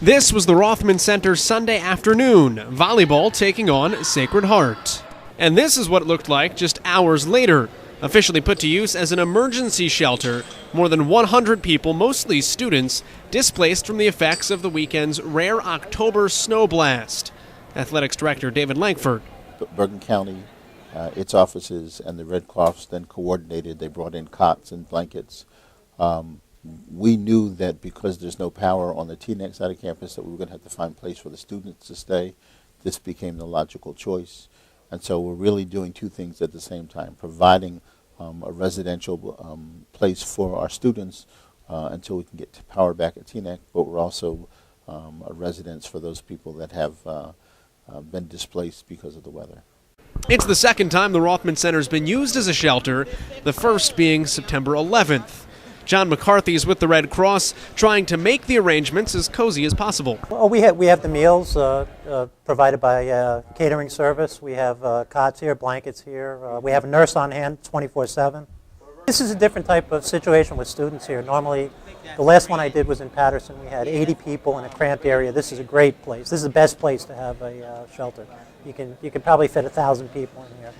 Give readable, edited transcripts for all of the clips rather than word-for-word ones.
This was the Rothman Center Sunday afternoon, volleyball taking on Sacred Heart. And this is what it looked like just hours later. Officially put to use as an emergency shelter, more than 100 people, mostly students, displaced from the effects of the weekend's rare October snow blast. Athletics Director David Langford. Bergen County, its offices, and the Red Cross then coordinated. They brought in cots and blankets. We knew that because there's no power on the TNEC side of campus that we were going to have to find a place for the students to stay. This became the logical choice. And so we're really doing two things at the same time, providing a residential place for our students until we can get power back at TNEC, but we're also a residence for those people that have been displaced because of the weather. It's the second time the Rothman Center has been used as a shelter, the first being September 11th. John McCarthy is with the Red Cross, trying to make the arrangements as cozy as possible. Well, we have the meals provided by catering service. We have cots here, blankets here. We have a nurse on hand 24/7. This is a different type of situation with students here. Normally, the last one I did was in Patterson. We had 80 people in a cramped area. This is a great place. This is the best place to have a shelter. You can probably fit 1,000 people in here.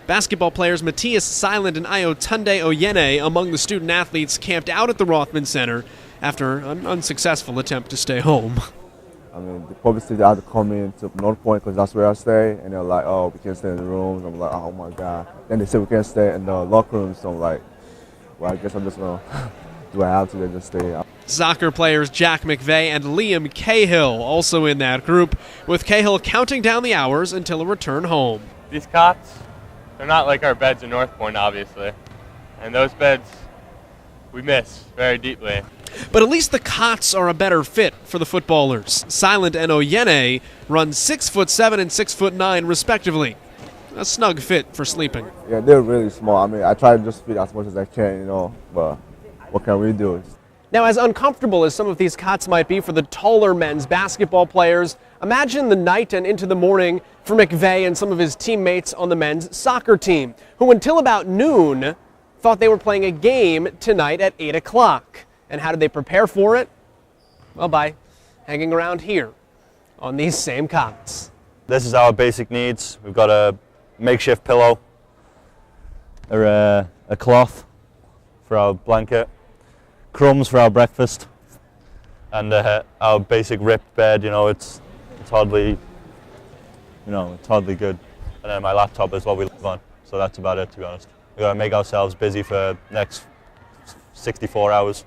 Basketball players Matthias Silent and Ayotunde Oyene among the student athletes camped out at the Rothman Center after an unsuccessful attempt to stay home. I mean, the public said they had to come in to North Point because that's where I stay, and they're like, oh, we can't stay in the rooms. I'm like, oh my God. Then they said we can't stay in the locker rooms, so I'm like, well, I guess I'm just going to, do I have to then just stay out? Soccer players Jack McVeigh and Liam Cahill also in that group, with Cahill counting down the hours until a return home. These cots, they're not like our beds in North Point, obviously. And those beds, we miss very deeply. But at least the cots are a better fit for the footballers. Silent and Oyene run 6'7" and 6'9" respectively. A snug fit for sleeping. Yeah, they're really small. I mean, I try to just fit as much as I can, but what can we do? Now, as uncomfortable as some of these cots might be for the taller men's basketball players, imagine the night and into the morning for McVeigh and some of his teammates on the men's soccer team, who until about noon thought they were playing a game tonight at 8 o'clock. And how did they prepare for it? Well, by hanging around here on these same cots. This is our basic needs. We've got a makeshift pillow, a cloth for our blanket, crumbs for our breakfast, and our basic ripped bed. It's hardly, it's hardly good. And then my laptop is what we live on. So that's about it, to be honest. We've got to make ourselves busy for the next 64 hours.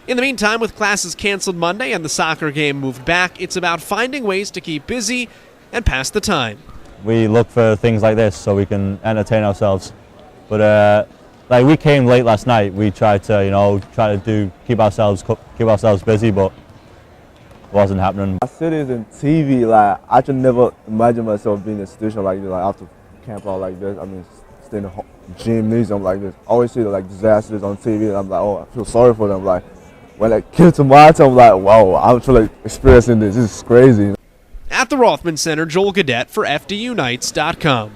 In the meantime, with classes canceled Monday and the soccer game moved back, it's about finding ways to keep busy and pass the time. We look for things like this so we can entertain ourselves. But like we came late last night, we tried to keep ourselves busy, but it wasn't happening. I see this in TV, like I could never imagine myself being in a situation like this, like I have to camp out like this. I mean, stay in a gymnasium like this. I always see like disasters on TV, and I'm like, oh, I feel sorry for them. Like when I came to my time, I'm like, wow, I'm truly experiencing this. This is crazy. At the Rothman Center, Joel Gadet for FDUnites.com.